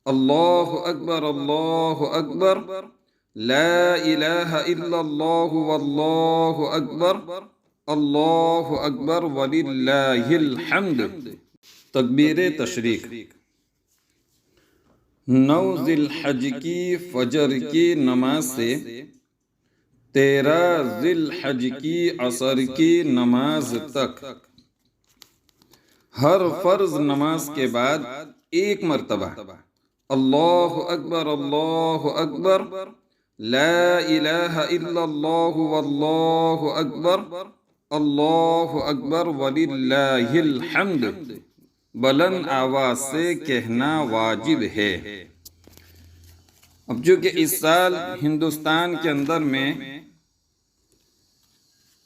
اللہ اکبر اللہ اکبر، لا الہ الا اللہ واللہ اکبر، اللہ اکبر وللہ الحمد۔ تکبیر تشریق۔ 9 ذی الحج کی فجر کی نماز سے 13 ذی الحج کی عصر کی نماز تک ہر فرض نماز کے بعد ایک مرتبہ اللہ اکبر اللہ اکبر، لا الہ الا اللہ واللہ اکبر، اللہ اکبر وللہ الحمد بلند آواز سے کہنا واجب ہے۔ اب جو کہ اس سال ہندوستان کے اندر میں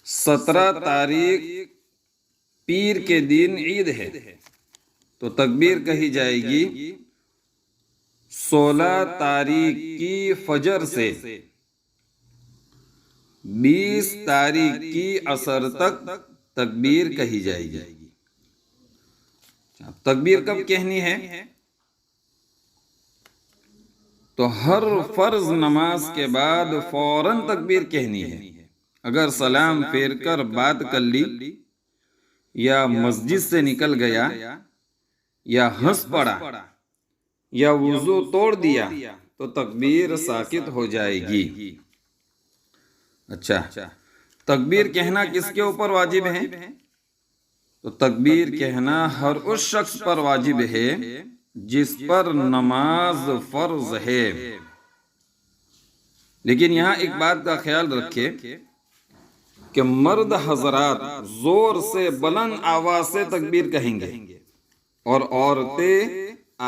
17 تاریخ پیر کے دن عید ہے، تو تکبیر کہی جائے گی 16 تاریخ کی فجر سے 20 تاریخ کی عصر تک تکبیر کہی جائے گی۔ تکبیر کب کہنی ہے؟ تو ہر فرض نماز کے بعد فوراً تکبیر کہنی ہے۔ اگر سلام پھیر کر بات کر لی یا مسجد سے نکل گیا یا ہنس پڑا یا وضو توڑ دیا تو تکبیر ساقط ہو جائے گی۔ اچھا، تکبیر کہنا کس کے اوپر واجب ہے؟ تو تکبیر کہنا ہر اس شخص پر واجب ہے جس پر نماز فرض ہے۔ لیکن یہاں ایک بات کا خیال رکھے کہ مرد حضرات زور سے بلند آواز سے تکبیر کہیں گے اور عورتیں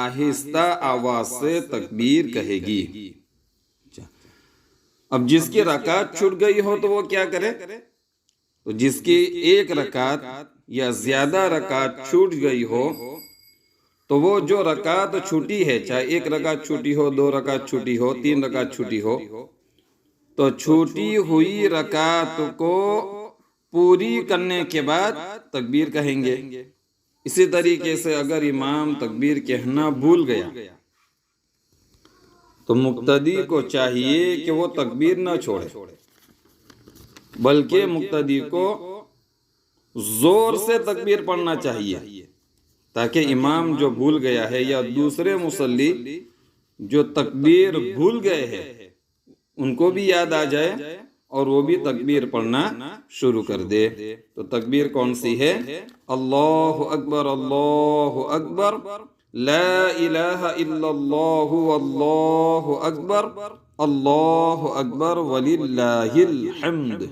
آہستہ آواز سے تکبیر کہے گی۔ اب جس کی رکعت چھوٹ گئی ہو تو وہ کیا کرے؟ تو جس کی ایک رکعت یا زیادہ رکعت چھوٹ گئی ہو تو وہ جو رکعت چھوٹی ہے، چاہے ایک رکعت چھوٹی ہو، 2 رکعت چھوٹی ہو، 3 رکعت چھوٹی ہو، تو چھوٹی ہوئی رکعت کو پوری کرنے کے بعد تکبیر کہیں گے۔ اسی طریقے سے اگر امام تکبیر کہنا بھول گیا تو مقتدی کو چاہیے کہ وہ تکبیر نہ چھوڑے، بلکہ مقتدی کو زور سے تکبیر پڑھنا چاہیے تاکہ امام جو بھول گیا ہے یا دوسرے مصلی جو تکبیر بھول گئے ہیں ان کو بھی یاد آ جائے اور وہ بھی تکبیر پڑھنا شروع کر دے۔ تو تکبیر کون سی ہے؟ اللہ اکبر اللہ اکبر، لا الہ الا اللہ واللہ اکبر، اللہ اکبر وللہ الحمد۔